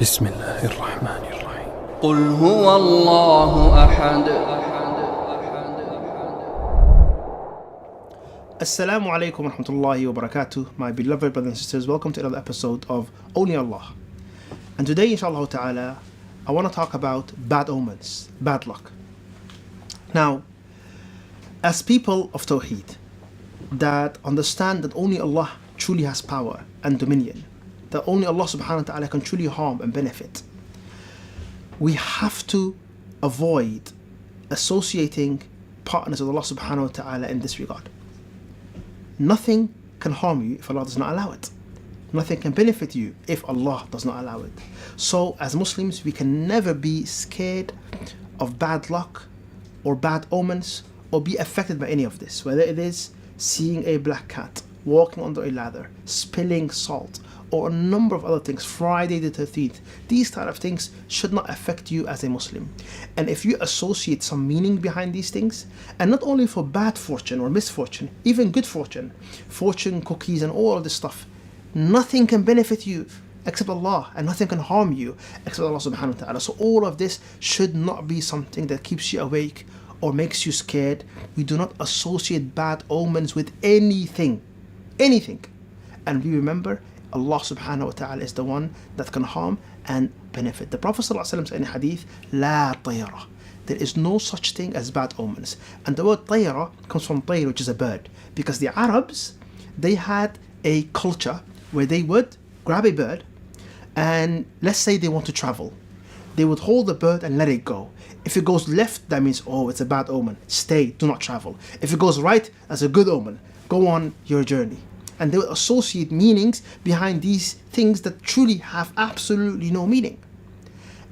بسم الله الرحمن الرحيم. قل هو الله أحد. Assalamu alaikum wa rahmatullahi wa barakatuh, my beloved brothers and sisters. Welcome to another episode of Only Allah. And today, inshallah ta'ala, I want to talk about bad omens, bad luck. Now, as people of Tawheed that understand that only Allah truly has power and dominion, that only Allah subhanahu wa ta'ala can truly harm and benefit, we have to avoid associating partners with Allah subhanahu wa ta'ala in this regard. Nothing can harm you if Allah does not allow it. Nothing can benefit you if Allah does not allow it. So as Muslims, we can never be scared of bad luck or bad omens or be affected by any of this, whether it is seeing a black cat, walking under a ladder, spilling salt, or a number of other things, Friday the 13th. These type of things should not affect you as a Muslim. And if you associate some meaning behind these things, and not only for bad fortune or misfortune, even good fortune, fortune cookies and all of this stuff, nothing can benefit you except Allah, and nothing can harm you except Allah subhanahu wa ta'ala. So all of this should not be something that keeps you awake or makes you scared. We do not associate bad omens with anything. And we remember Allah subhanahu wa ta'ala is the one that can harm and benefit. The Prophet sallallahu alaihi wasallam said in hadith, La tayra. There is no such thing as bad omens. And the word tayra comes from tayr, which is a bird. Because the Arabs, they had a culture where they would grab a bird, and let's say they want to travel. They would hold the bird and let it go. If it goes left, that means, oh, it's a bad omen. Stay, do not travel. If it goes right, that's a good omen. Go on your journey. And they would associate meanings behind these things that truly have absolutely no meaning.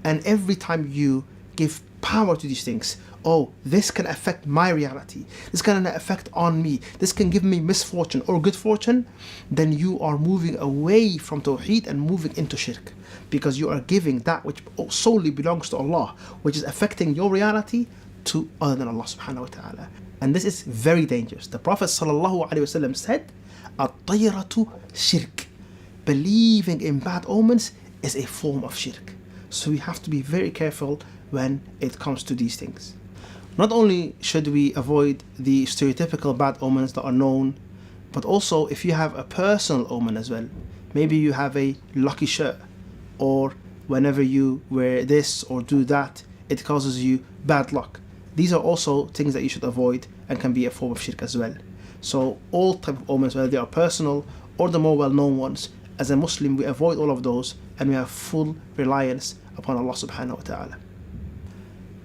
And every time you give power to these things, oh, this can affect my reality, this can affect on me, this can give me misfortune or good fortune, then you are moving away from Tawheed and moving into Shirk. Because you are giving that which solely belongs to Allah, which is affecting your reality, to other than Allah subhanahu wa ta'ala. And this is very dangerous. The Prophet sallallahu alaihi wasallam said, At-tayratu shirk. Believing in bad omens is a form of shirk. So we have to be very careful when it comes to these things. Not only should we avoid the stereotypical bad omens that are known, but also if you have a personal omen as well. Maybe you have a lucky shirt, or whenever you wear this or do that, it causes you bad luck. These are also things that you should avoid and can be a form of shirk as well. So all type of omens, whether they are personal or the more well-known ones, as a Muslim we avoid all of those and we have full reliance upon Allah subhanahu wa ta'ala.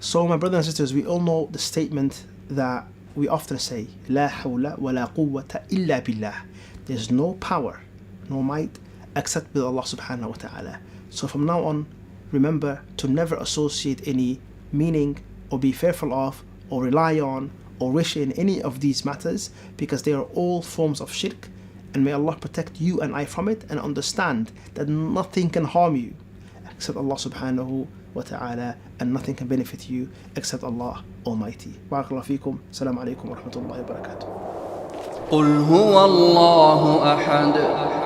So my brothers and sisters, we all know the statement that we often say, La hawla wa la quwwata illa billah. There's no power, no might, except with Allah subhanahu wa ta'ala. So from now on, remember to never associate any meaning or be fearful of or rely on or wish in any of these matters, because they are all forms of shirk, and may Allah protect you and I from it, and understand that nothing can harm you except Allah subhanahu wa ta'ala, and nothing can benefit you except Allah Almighty. Barakallahu feekum. Assalamu alaikum wa rahmatullahi wa barakatuh. قل هو الله أحد.